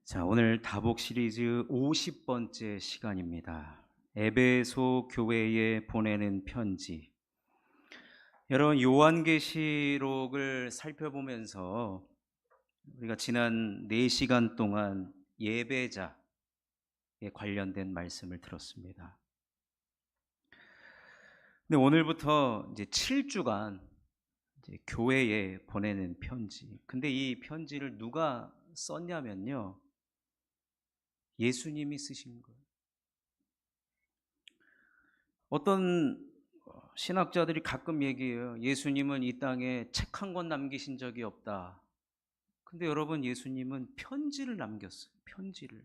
자, 오늘 다복 시리즈 50번째 시간입니다. 에베소 교회에 보내는 편지. 여러분, 요한계시록을 살펴보면서 우리가 지난 4시간 동안 예배자에 관련된 말씀을 들었습니다. 근데 오늘부터 이제 7주간 교회에 보내는 편지. 근데 이 편지를 누가 썼냐면요, 예수님이 쓰신 거예요. 어떤 신학자들이 가끔 얘기해요. 예수님은 이 땅에 책 한 권 남기신 적이 없다. 근데 여러분, 예수님은 편지를 남겼어요. 편지를.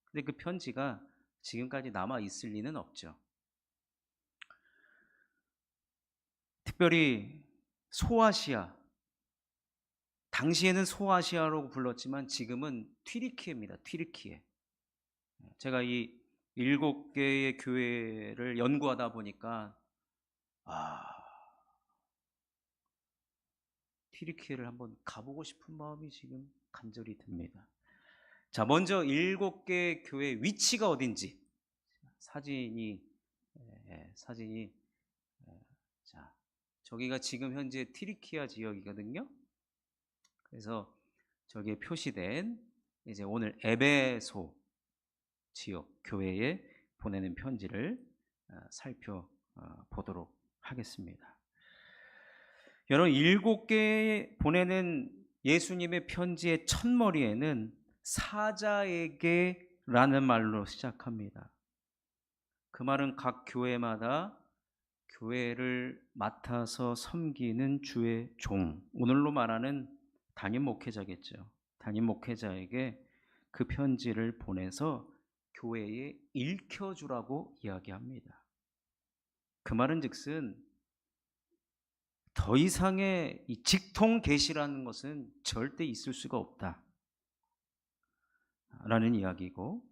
근데 그 편지가 지금까지 남아 있을 리는 없죠. 특별히 소아시아, 당시에는 소아시아라고 불렀지만 지금은 튀르키예입니다. 튀르키예. 제가 이 7개의 교회를 연구하다 보니까 튀르키예를 한번 가보고 싶은 마음이 지금 간절히 듭니다. 자, 먼저 7개 교회 위치가 어딘지 사진이 사진이 자, 저기가 지금 현재 튀르키예 지역이거든요. 그래서 저기에 표시된 이제 오늘 에베소 지역 교회에 보내는 편지를 살펴보도록 하겠습니다. 여러분, 7개에 보내는 예수님의 편지의 첫머리에는 사자에게라는 말로 시작합니다. 그 말은 각 교회마다 교회를 맡아서 섬기는 주의 종, 오늘로 말하는 담임 목회자겠죠. 담임 목회자에게 그 편지를 보내서 교회에 읽혀주라고 이야기합니다. 그 말은 즉슨 더 이상의 이 직통 계시라는 것은 절대 있을 수가 없다 라는 이야기고,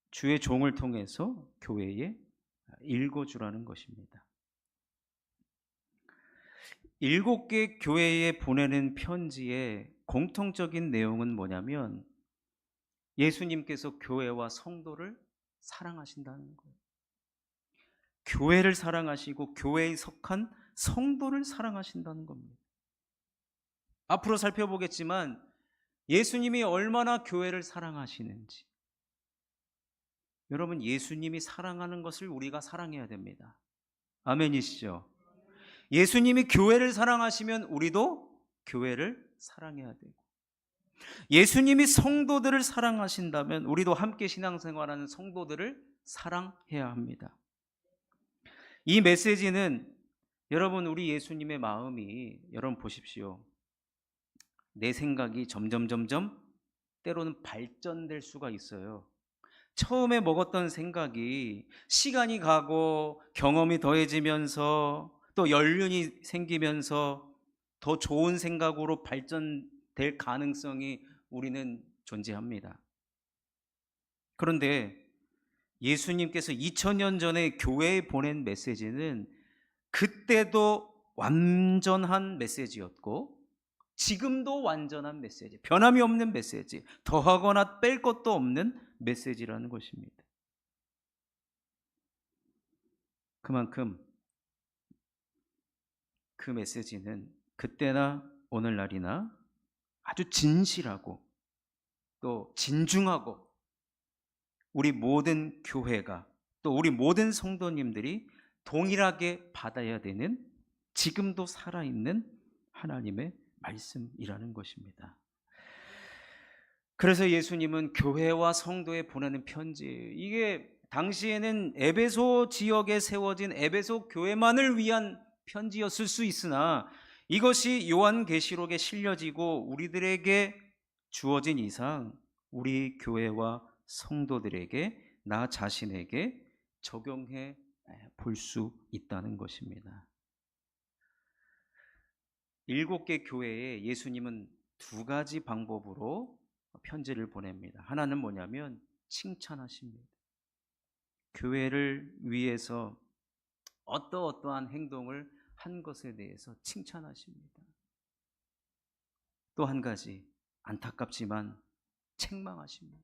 주의 종을 통해서 교회에 읽어주라는 것입니다. 7개 교회에 보내는 편지의 공통적인 내용은 뭐냐면 예수님께서 교회와 성도를 사랑하신다는 거예요. 교회를 사랑하시고 교회에 속한 성도를 사랑하신다는 겁니다. 앞으로 살펴보겠지만 예수님이 얼마나 교회를 사랑하시는지, 여러분, 예수님이 사랑하는 것을 우리가 사랑해야 됩니다. 아멘이시죠? 예수님이 교회를 사랑하시면 우리도 교회를 사랑해야 되고, 예수님이 성도들을 사랑하신다면 우리도 함께 신앙생활하는 성도들을 사랑해야 합니다. 이 메시지는 여러분, 우리 예수님의 마음이, 여러분 보십시오. 내 생각이 점점 때로는 발전될 수가 있어요. 처음에 먹었던 생각이 시간이 가고 경험이 더해지면서 또 연륜이 생기면서 더 좋은 생각으로 발전될 가능성이 우리는 존재합니다. 그런데 예수님께서 2000년 전에 교회에 보낸 메시지는 그때도 완전한 메시지였고 지금도 완전한 메시지, 변함이 없는 메시지, 더하거나 뺄 것도 없는 메시지라는 것입니다. 그만큼 그 메시지는 그때나 오늘날이나 아주 진실하고 또 진중하고 우리 모든 교회가 또 우리 모든 성도님들이 동일하게 받아야 되는, 지금도 살아있는 하나님의 말씀이라는 것입니다. 그래서 예수님은 교회와 성도에 보내는 편지, 이게 당시에는 에베소 지역에 세워진 에베소 교회만을 위한 편지였을 수 있으나 이것이 요한계시록에 실려지고 우리들에게 주어진 이상 우리 교회와 성도들에게, 나 자신에게 적용해 볼 수 있다는 것입니다. 7개 교회에 예수님은 2가지 방법으로 편지를 보냅니다. 하나는 뭐냐면 칭찬하십니다. 교회를 위해서 어떠한 행동을 한 것에 대해서 칭찬하십니다. 또 한 가지, 안타깝지만 책망하십니다.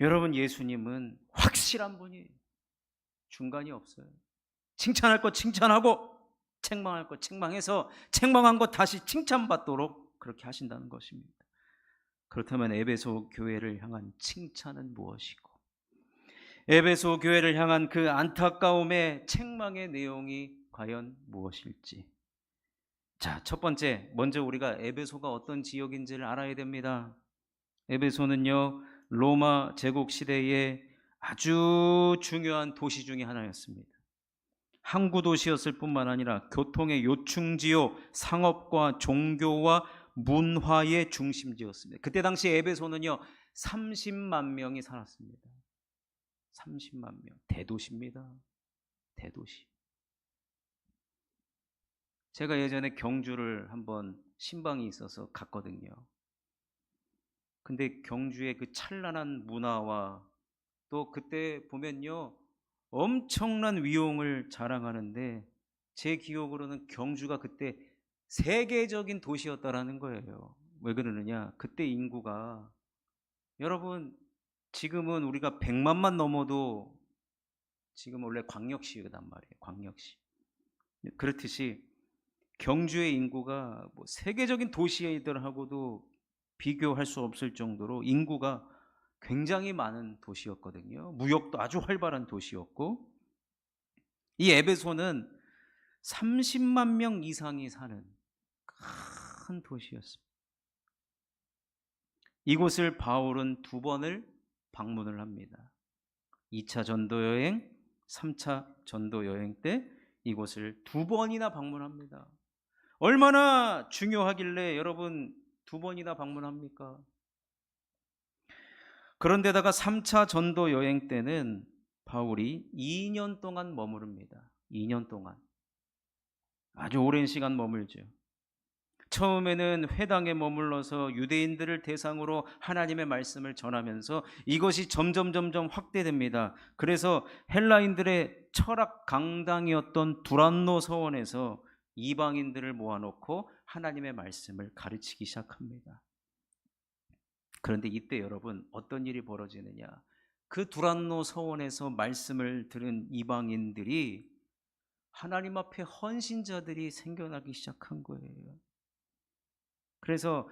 여러분, 예수님은 확실한 분이에요. 중간이 없어요. 칭찬할 것 칭찬하고 책망할 것 책망해서 책망한 것 다시 칭찬받도록 그렇게 하신다는 것입니다. 그렇다면 에베소 교회를 향한 칭찬은 무엇이고, 에베소 교회를 향한 그 안타까움의 책망의 내용이 과연 무엇일지. 자, 첫 번째, 먼저 우리가 에베소가 어떤 지역인지를 알아야 됩니다. 에베소는요, 로마 제국 시대의 아주 중요한 도시 중에 하나였습니다. 항구 도시였을 뿐만 아니라 교통의 요충지요, 상업과 종교와 문화의 중심지였습니다. 그때 당시 에베소는요 30만 명이 살았습니다. 30만 명, 대도시입니다. 대도시. 제가 예전에 경주를 한번 신방이 있어서 갔거든요. 근데 경주의 그 찬란한 문화와 또 그때 보면요 엄청난 위용을 자랑하는데, 제 기억으로는 경주가 그때 세계적인 도시였다라는 거예요. 왜 그러느냐, 그때 인구가, 여러분 지금은 우리가 100만만 넘어도 지금 원래 광역시란 말이에요. 광역시. 그렇듯이 경주의 인구가 뭐 세계적인 도시들하고도 비교할 수 없을 정도로 인구가 굉장히 많은 도시였거든요. 무역도 아주 활발한 도시였고, 이 에베소는 30만 명 이상이 사는 큰 도시였습니다. 이곳을 바울은 2번을 방문을 합니다. 2차 전도 여행, 3차 전도 여행 때 이곳을 2번이나 방문합니다. 얼마나 중요하길래 여러분 2번이나 방문합니까? 그런데다가 3차 전도 여행 때는 바울이 2년 동안 머무릅니다. 2년 동안. 아주 오랜 시간 머물죠. 처음에는 회당에 머물러서 유대인들을 대상으로 하나님의 말씀을 전하면서 이것이 점점 확대됩니다. 그래서 헬라인들의 철학 강당이었던 두란노 서원에서 이방인들을 모아놓고 하나님의 말씀을 가르치기 시작합니다. 그런데 이때 여러분 어떤 일이 벌어지느냐, 그 두란노 서원에서 말씀을 들은 이방인들이 하나님 앞에 헌신자들이 생겨나기 시작한 거예요. 그래서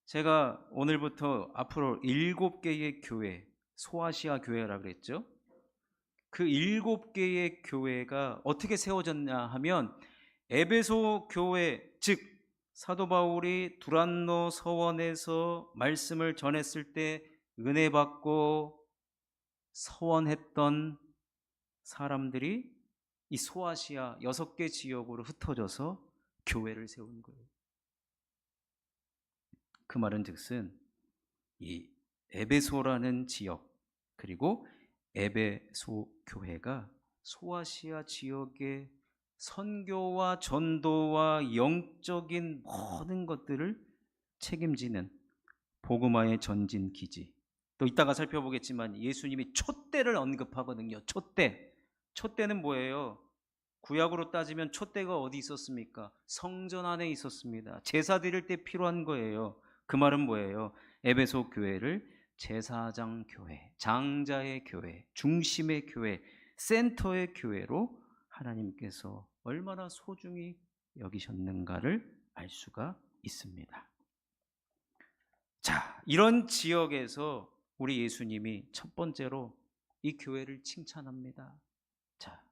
제가 오늘부터 앞으로 7개의 교회, 소아시아 교회라고 그랬죠. 그 7개의 교회가 어떻게 세워졌냐 하면, 에베소 교회, 즉 사도 바울이 두란노 서원에서 말씀을 전했을 때 은혜 받고 서원했던 사람들이 이 소아시아 6개 지역으로 흩어져서 교회를 세운 거예요. 그 말은 즉슨 이 에베소라는 지역, 그리고 에베소 교회가 소아시아 지역의 선교와 전도와 영적인 모든 것들을 책임지는 복음화의 전진 기지. 또 이따가 살펴보겠지만 예수님이 촛대를 언급하거든요. 촛대는 뭐예요? 구약으로 따지면 촛대가 어디 있었습니까? 성전 안에 있었습니다. 제사 드릴 때 필요한 거예요. 그 말은 뭐예요? 에베소 교회를 제사장 교회, 장자의 교회, 중심의 교회, 센터의 교회로 하나님께서 얼마나 소중히 여기셨는가를 알 수가 있습니다. 자, 이런 지역에서 우리 예수님이 첫 번째로 이 교회를 칭찬합니다. 자,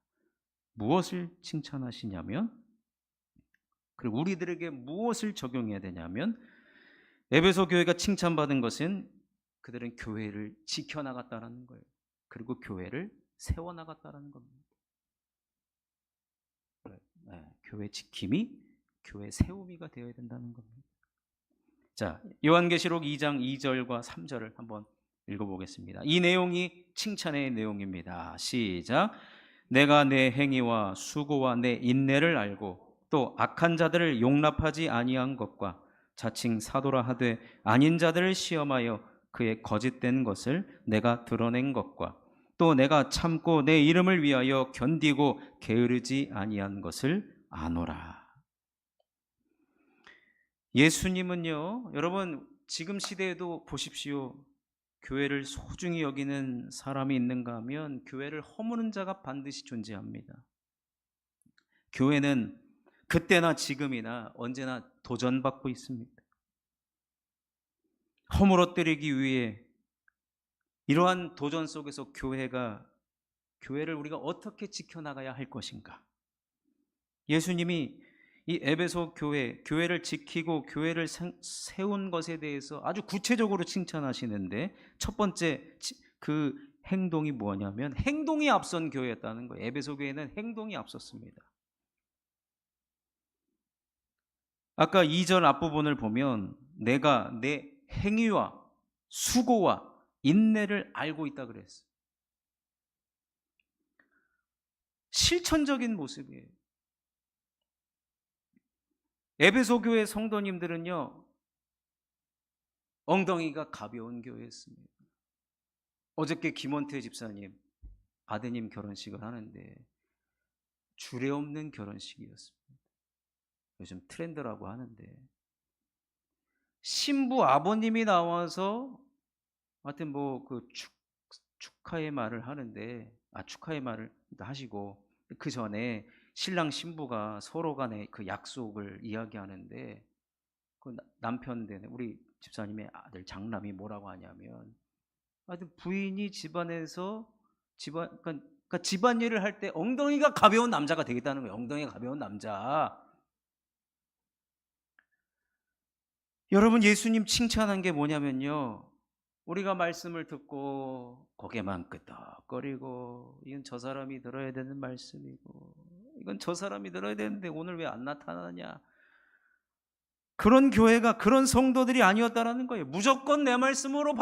무엇을 칭찬하시냐면, 그리고 우리들에게 무엇을 적용해야 되냐면, 에베소 교회가 칭찬받은 것은 그들은 교회를 지켜나갔다는 거예요. 그리고 교회를 세워나갔다는 겁니다. 교회 지킴이, 교회 세우미가 되어야 된다는 겁니다. 자, 요한계시록 2장 2절과 3절을 한번 읽어보겠습니다. 이 내용이 칭찬의 내용입니다. 시작. 내가 내 행위와 수고와 내 인내를 알고 또 악한 자들을 용납하지 아니한 것과 자칭 사도라 하되 아닌 자들을 시험하여 그의 거짓된 것을 내가 드러낸 것과 또 내가 참고 내 이름을 위하여 견디고 게으르지 아니한 것을 아노라. 예수님은요, 여러분 지금 시대에도 보십시오. 교회를 소중히 여기는 사람이 있는가 하면 교회를 허무는 자가 반드시 존재합니다. 교회는 그때나 지금이나 언제나 도전받고 있습니다. 허물어뜨리기 위해 이러한 도전 속에서 교회를 우리가 어떻게 지켜나가야 할 것인가? 예수님이 이 에베소 교회를 지키고 교회를 세운 것에 대해서 아주 구체적으로 칭찬하시는데, 첫 번째 그 행동이 뭐냐면 행동이 앞선 교회였다는 거예요. 에베소 교회는 행동이 앞섰습니다. 아까 2절 앞부분을 보면 내가 내 행위와 수고와 인내를 알고 있다 그랬어요. 실천적인 모습이에요. 에베소 교회 성도님들은요, 엉덩이가 가벼운 교회였습니다. 어저께 김원태 집사님 아드님 결혼식을 하는데 주례없는 결혼식이었습니다. 요즘 트렌드라고 하는데 신부 아버님이 나와서 하여튼 뭐 그 축하의 말을 하는데, 축하의 말을 하시고 그 전에 신랑 신부가 서로 간의 그 약속을 이야기하는데, 그 남편 되는 우리 집사님의 아들 장남이 뭐라고 하냐면, 하여튼 부인이 집안에서 그러니까 집안일을 할 때 엉덩이가 가벼운 남자가 되겠다는 거예요. 엉덩이가 가벼운 남자. 여러분, 예수님 칭찬한 게 뭐냐면요, 우리가 말씀을 듣고 고개만 끄덕거리고 이건 저 사람이 들어야 되는 말씀이고 이건 저 사람이 들어야 되는데 오늘 왜 안 나타나냐, 그런 교회가, 그런 성도들이 아니었다라는 거예요. 무조건 내 말씀으로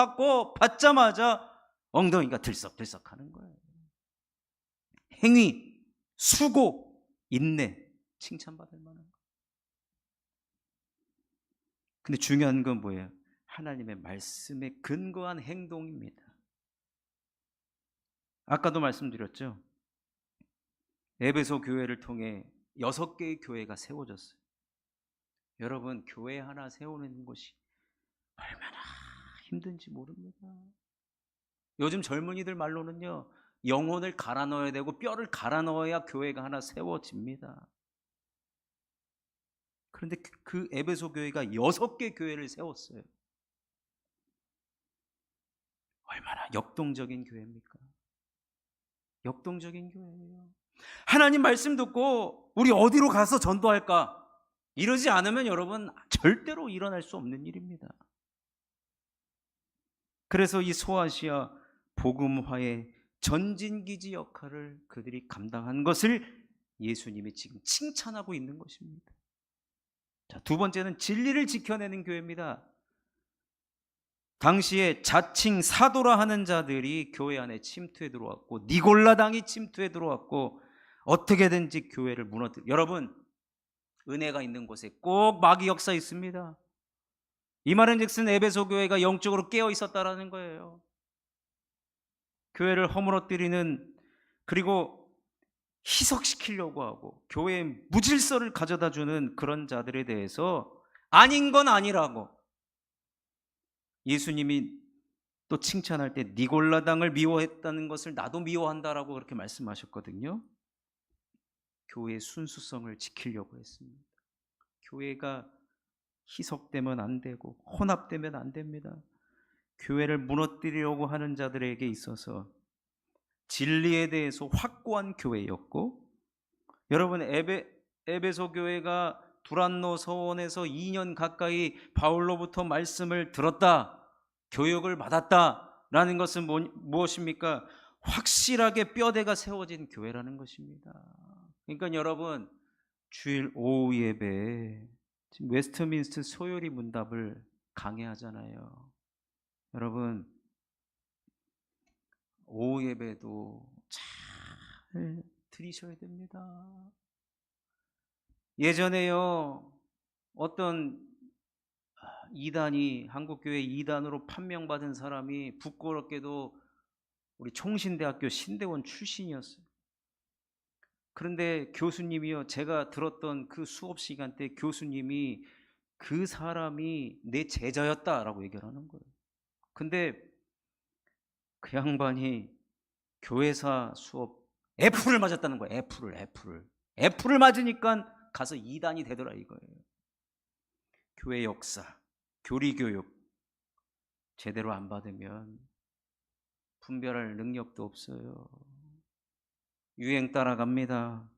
받자마자 엉덩이가 들썩들썩 하는 거예요. 행위, 수고, 인내, 칭찬받을 만한 거예요. 근데 중요한 건 뭐예요? 하나님의 말씀에 근거한 행동입니다. 아까도 말씀드렸죠. 에베소 교회를 통해 6개의 교회가 세워졌어요. 여러분, 교회 하나 세우는 것이 얼마나 힘든지 모릅니다. 요즘 젊은이들 말로는요, 영혼을 갈아 넣어야 되고 뼈를 갈아 넣어야 교회가 하나 세워집니다. 그런데 그 에베소 교회가 6개 교회를 세웠어요. 얼마나 역동적인 교회입니까? 역동적인 교회예요. 하나님 말씀 듣고 우리 어디로 가서 전도할까? 이러지 않으면 여러분 절대로 일어날 수 없는 일입니다. 그래서 이 소아시아 복음화의 전진기지 역할을 그들이 감당한 것을 예수님이 지금 칭찬하고 있는 것입니다. 자, 두 번째는 진리를 지켜내는 교회입니다. 당시에 자칭 사도라 하는 자들이 교회 안에 침투해 들어왔고, 니골라당이 침투해 들어왔고, 어떻게든지 교회를 무너뜨려. 여러분, 은혜가 있는 곳에 꼭 마귀 역사 있습니다. 이 말은즉슨 에베소 교회가 영적으로 깨어 있었다라는 거예요. 교회를 허물어뜨리는, 그리고 희석시키려고 하고 교회에 무질서를 가져다 주는 그런 자들에 대해서 아닌 건 아니라고 예수님이 또 칭찬할 때 니골라당을 미워했다는 것을 나도 미워한다라고 그렇게 말씀하셨거든요. 교회의 순수성을 지키려고 했습니다. 교회가 희석되면 안 되고 혼합되면 안 됩니다. 교회를 무너뜨리려고 하는 자들에게 있어서 진리에 대해서 확고한 교회였고, 여러분 에베소 교회가 두란노 서원에서 2년 가까이 바울로부터 말씀을 들었다, 교육을 받았다라는 것은 무엇입니까? 확실하게 뼈대가 세워진 교회라는 것입니다. 그러니까 여러분, 주일 오후 예배에 지금 웨스트민스터 소요리 문답을 강해하잖아요. 여러분, 오후 예배도 잘 드리셔야 됩니다. 예전에요, 어떤 이단이, 한국교회 이단으로 판명받은 사람이 부끄럽게도 우리 총신대학교 신대원 출신이었어요. 그런데 교수님이요, 제가 들었던 그 수업 시간 때 교수님이 그 사람이 내 제자였다라고 얘기를 하는 거예요. 근데 그 양반이 교회사 수업 F를 맞았다는 거예요. F를 맞으니까 가서 이단이 되더라 이거예요. 교회 역사, 교리 교육 제대로 안 받으면 분별할 능력도 없어요. 유행 따라갑니다.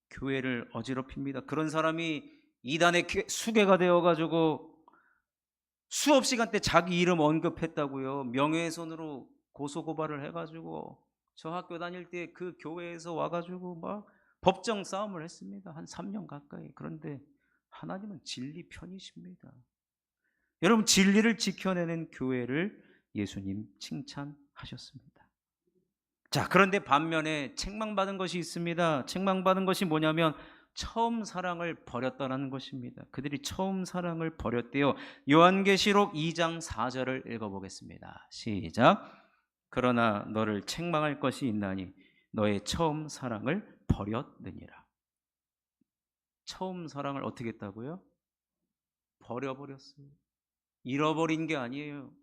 교회를 어지럽힙니다. 그런 사람이 이단의 수괴가 되어가지고 수업 시간 때 자기 이름 언급했다고요. 명예훼손으로 고소고발을 해가지고 저 학교 다닐 때 그 교회에서 와가지고 막 법정 싸움을 했습니다. 한 3년 가까이. 그런데 하나님은 진리 편이십니다. 여러분, 진리를 지켜내는 교회를 예수님 칭찬하셨습니다. 자, 그런데 반면에 책망받은 것이 있습니다. 책망받은 것이 뭐냐면 처음 사랑을 버렸다는 것입니다. 그들이 처음 사랑을 버렸대요. 요한계시록 2장 4절을 읽어보겠습니다. 시작. 그러나 너를 책망할 것이 있나니 너의 처음 사랑을 버렸느니라. 처음 사랑을 어떻게 했다고요? 버려버렸어요. 잃어버린 게 아니에요.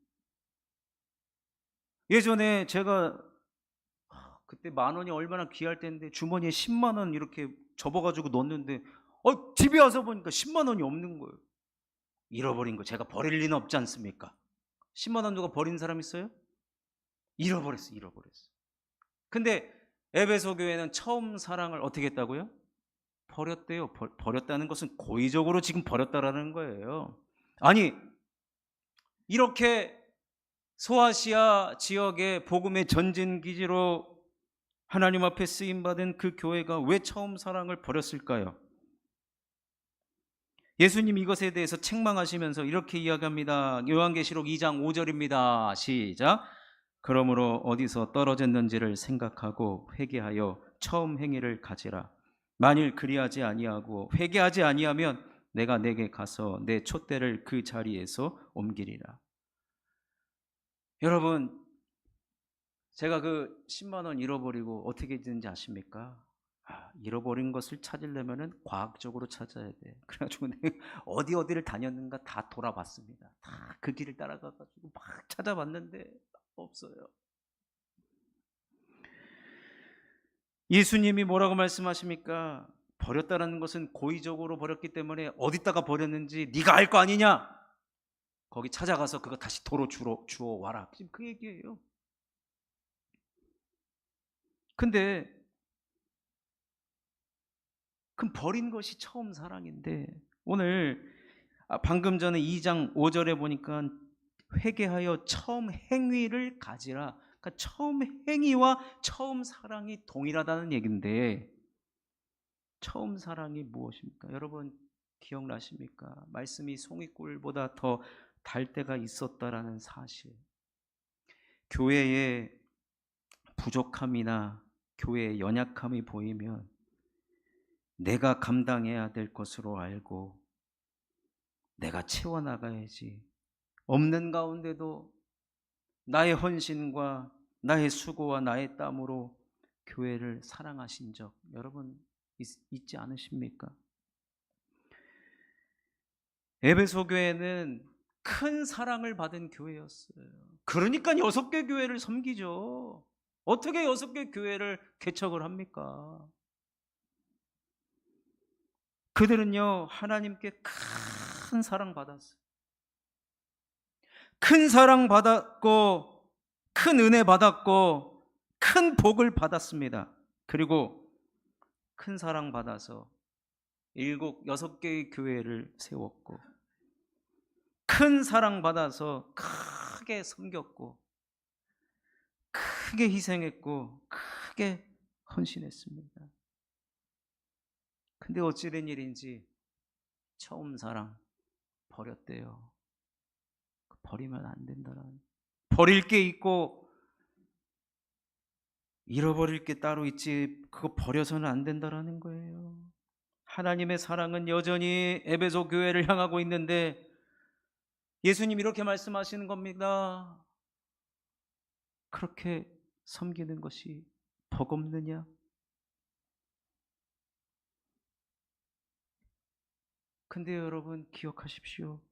예전에 제가 그때 10,000원이 얼마나 귀할 때인데 주머니에 10만 원 이렇게 접어가지고 넣었는데 집에 와서 보니까 10만 원이 없는 거예요. 잃어버린 거 제가 버릴 리는 없지 않습니까? 10만 원 누가 버린 사람 있어요? 잃어버렸어. 근데 에베소 교회는 처음 사랑을 어떻게 했다고요? 버렸대요. 버렸다는 것은 고의적으로 지금 버렸다라는 거예요. 아니, 이렇게 소아시아 지역의 복음의 전진기지로 하나님 앞에 쓰임받은 그 교회가 왜 처음 사랑을 버렸을까요? 예수님 이것에 대해서 책망하시면서 이렇게 이야기합니다. 요한계시록 2장 5절입니다. 시작. 그러므로 어디서 떨어졌는지를 생각하고 회개하여 처음 행위를 가지라. 만일 그리하지 아니하고 회개하지 아니하면 내가 내게 가서 내 촛대를 그 자리에서 옮기리라. 여러분, 제가 그 10만 원 잃어버리고 어떻게 되는지 아십니까? 잃어버린 것을 찾으려면 과학적으로 찾아야 돼. 그래가지고 내가 어디를 다녔는가 다 돌아봤습니다. 다 그 길을 따라가가지고 막 찾아봤는데 없어요. 예수님이 뭐라고 말씀하십니까? 버렸다는 것은 고의적으로 버렸기 때문에 어디다가 버렸는지 네가 알 거 아니냐? 거기 찾아가서 그거 다시 도로 주워 와라. 지금 그 얘기예요. 근데 그럼 버린 것이 처음 사랑인데 오늘 방금 전에 2장 5절에 보니까 회개하여 처음 행위를 가지라. 그러니까 처음 행위와 처음 사랑이 동일하다는 얘기인데 처음 사랑이 무엇입니까? 여러분 기억나십니까? 말씀이 송이꿀보다 더 달 때가 있었다라는 사실. 교회의 부족함이나 교회의 연약함이 보이면 내가 감당해야 될 것으로 알고 내가 채워나가야지. 없는 가운데도 나의 헌신과 나의 수고와 나의 땀으로 교회를 사랑하신 적 여러분 있지 않으십니까? 에베소 교회는 큰 사랑을 받은 교회였어요. 그러니까 6개 교회를 섬기죠. 어떻게 6개 교회를 개척을 합니까? 그들은요 하나님께 큰 사랑 받았어요. 큰 사랑 받았고 큰 은혜 받았고 큰 복을 받았습니다. 그리고 큰 사랑 받아서 6개의 교회를 세웠고 큰 사랑 받아서 크게 섬겼고 크게 희생했고 크게 헌신했습니다. 근데 어찌된 일인지 처음 사랑 버렸대요. 버리면 안 된다는, 버릴 게 있고 잃어버릴 게 따로 있지 그거 버려서는 안 된다라는 거예요. 하나님의 사랑은 여전히 에베소 교회를 향하고 있는데 예수님 이렇게 말씀하시는 겁니다. 그렇게 섬기는 것이 버겁느냐? 근데 여러분 기억하십시오.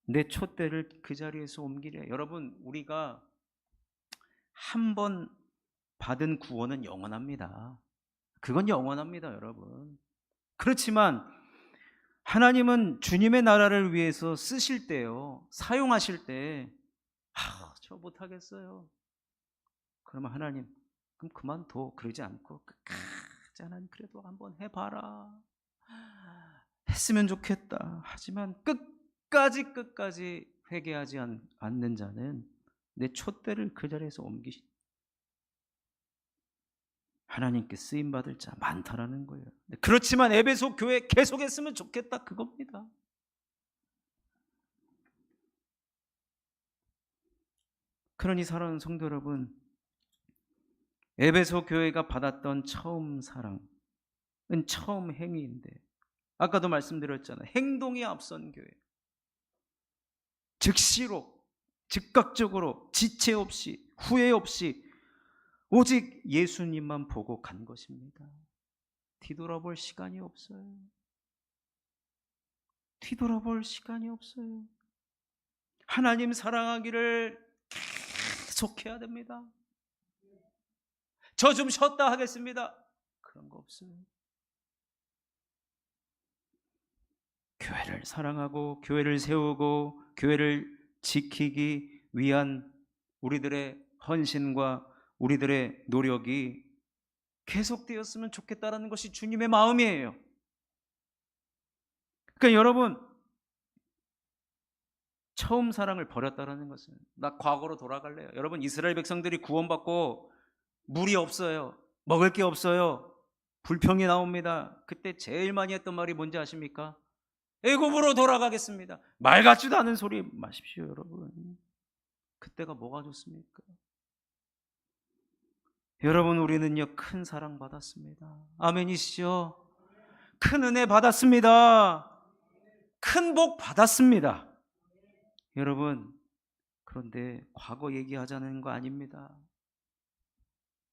내 촛대를 그 자리에서 옮기래. 여러분, 우리가 한 번 받은 구원은 영원합니다. 그건 영원합니다, 여러분. 그렇지만 하나님은 주님의 나라를 위해서 쓰실 때요, 사용하실 때, 저 못하겠어요. 그러면 하나님, 그럼 그만둬. 그러지 않고, 하나님 그래도 한번 해봐라. 했으면 좋겠다. 하지만 끝까지 회개하지 않는 자는 내 촛대를 그 자리에서 옮기시. 하나님께 쓰임받을 자 많다라는 거예요. 그렇지만 에베소 교회 계속했으면 좋겠다, 그겁니다. 그러니 사랑하는 성도 여러분, 에베소 교회가 받았던 처음 사랑은 처음 행위인데, 아까도 말씀드렸잖아요. 행동이 앞선 교회. 즉시로, 즉각적으로, 지체 없이, 후회 없이 오직 예수님만 보고 간 것입니다. 뒤돌아볼 시간이 없어요. 뒤돌아볼 시간이 없어요. 하나님 사랑하기를 계속해야 됩니다. 저 좀 쉬었다 하겠습니다. 그런 거 없어요. 교회를 사랑하고 교회를 세우고 교회를 지키기 위한 우리들의 헌신과 우리들의 노력이 계속되었으면 좋겠다라는 것이 주님의 마음이에요. 그러니까 여러분, 처음 사랑을 버렸다라는 것은, 나 과거로 돌아갈래요. 여러분, 이스라엘 백성들이 구원받고 물이 없어요. 먹을 게 없어요. 불평이 나옵니다. 그때 제일 많이 했던 말이 뭔지 아십니까? 애굽으로 돌아가겠습니다. 말 같지도 않은 소리 마십시오, 여러분. 그때가 뭐가 좋습니까? 여러분, 우리는요, 큰 사랑 받았습니다. 아멘이시죠? 큰 은혜 받았습니다. 큰 복 받았습니다. 여러분, 그런데 과거 얘기하자는 거 아닙니다.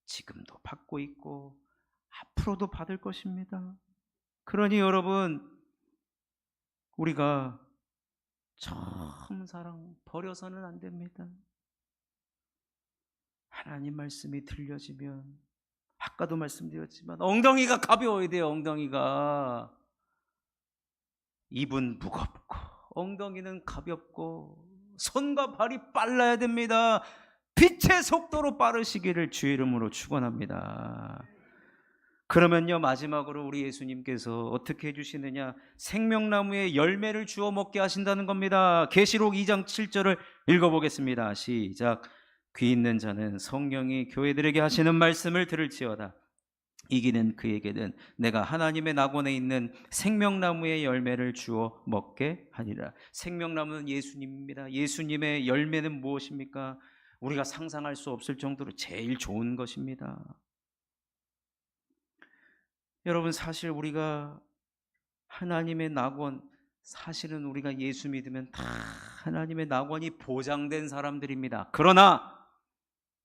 지금도 받고 있고 앞으로도 받을 것입니다. 그러니 여러분, 우리가 처음 사랑 버려서는 안 됩니다. 하나님 말씀이 들려지면, 아까도 말씀드렸지만 엉덩이가 가벼워야 돼요. 엉덩이가. 입은 무겁고 엉덩이는 가볍고 손과 발이 빨라야 됩니다. 빛의 속도로 빠르시기를 주의 이름으로 축원합니다. 그러면요, 마지막으로 우리 예수님께서 어떻게 해주시느냐, 생명나무의 열매를 주워 먹게 하신다는 겁니다. 계시록 2장 7절을 읽어보겠습니다. 시작. 귀 있는 자는 성령이 교회들에게 하시는 말씀을 들을지어다. 이기는 그에게는 내가 하나님의 낙원에 있는 생명나무의 열매를 주어 먹게 하리라. 생명나무는 예수님입니다. 예수님의 열매는 무엇입니까? 우리가 상상할 수 없을 정도로 제일 좋은 것입니다. 여러분, 사실 우리가 하나님의 낙원, 사실은 우리가 예수 믿으면 다 하나님의 낙원이 보장된 사람들입니다. 그러나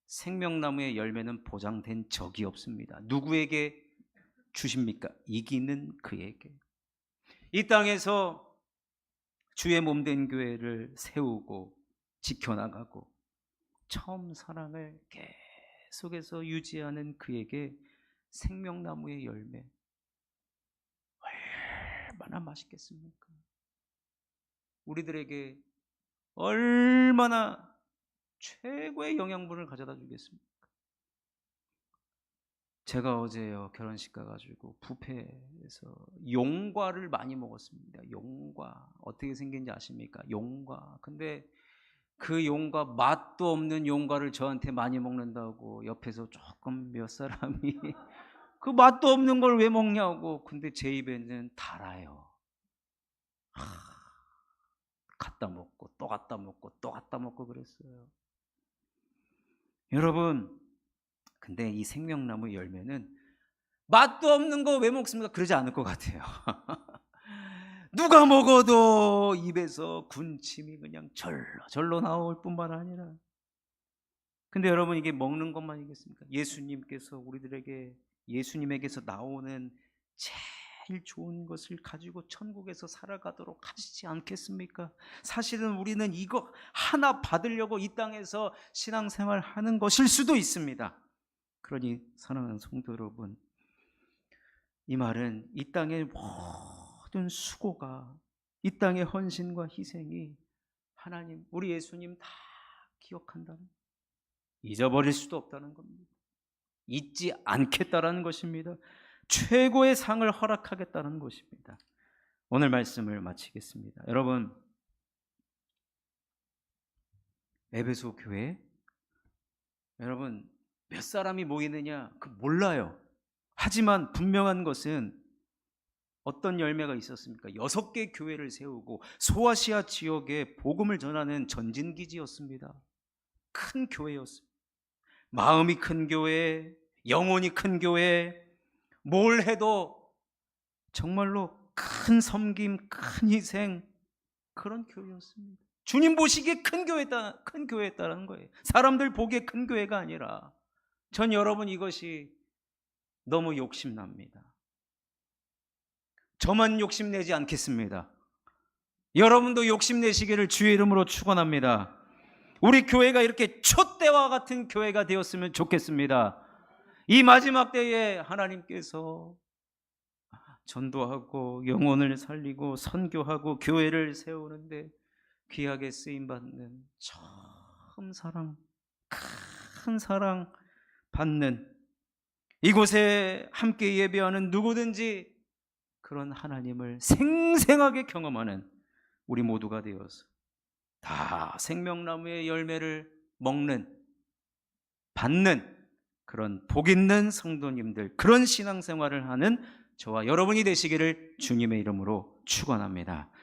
생명나무의 열매는 보장된 적이 없습니다. 누구에게 주십니까? 이기는 그에게. 이 땅에서 주의 몸된 교회를 세우고 지켜나가고 처음 사랑을 계속해서 유지하는 그에게 생명나무의 열매 얼마나 맛있겠습니까? 우리들에게 얼마나 최고의 영양분을 가져다 주겠습니까? 제가 어제요, 결혼식 가가지고 뷔페에서 용과를 많이 먹었습니다. 용과 어떻게 생긴지 아십니까? 용과. 근데 그 용과, 맛도 없는 용과를 저한테 많이 먹는다고 옆에서 조금 몇 사람이 그 맛도 없는 걸 왜 먹냐고. 근데 제 입에는 달아요. 갖다 먹고 또 갖다 먹고 또 갖다 먹고 그랬어요. 여러분, 근데 이 생명나무 열매는 맛도 없는 거 왜 먹습니까? 그러지 않을 것 같아요. 누가 먹어도 입에서 군침이 그냥 절로 나올 뿐만 아니라. 근데 여러분, 이게 먹는 것만이겠습니까? 예수님께서 우리들에게, 예수님에게서 나오는 제일 좋은 것을 가지고 천국에서 살아가도록 하시지 않겠습니까? 사실은 우리는 이거 하나 받으려고 이 땅에서 신앙생활 하는 것일 수도 있습니다. 그러니 사랑하는 성도 여러분, 이 말은 이 땅의 모든 수고가, 이 땅의 헌신과 희생이 하나님, 우리 예수님 다 기억한다는, 잊어버릴 수도 없다는 겁니다. 잊지 않겠다라는 것입니다. 최고의 상을 허락하겠다는 것입니다. 오늘 말씀을 마치겠습니다. 여러분, 에베소 교회, 여러분 몇 사람이 모이느냐 그 몰라요. 하지만 분명한 것은 어떤 열매가 있었습니까? 6개 교회를 세우고 소아시아 지역에 복음을 전하는 전진기지였습니다. 큰 교회였습니다. 마음이 큰 교회, 영혼이 큰 교회, 뭘 해도 정말로 큰 섬김, 큰 희생, 그런 교회였습니다. 주님 보시기에 큰 교회였다는 거예요. 사람들 보기에 큰 교회가 아니라. 전 여러분 이것이 너무 욕심납니다. 저만 욕심내지 않겠습니다. 여러분도 욕심내시기를 주의 이름으로 축원합니다. 우리 교회가 이렇게 촛대와 같은 교회가 되었으면 좋겠습니다. 이 마지막 때에 하나님께서 전도하고 영혼을 살리고 선교하고 교회를 세우는데 귀하게 쓰임받는 참 사랑, 큰 사랑 받는, 이곳에 함께 예배하는 누구든지 그런 하나님을 생생하게 경험하는 우리 모두가 되어서 다 생명나무의 열매를 먹는, 받는 그런 복 있는 성도님들, 그런 신앙생활을 하는 저와 여러분이 되시기를 주님의 이름으로 축원합니다.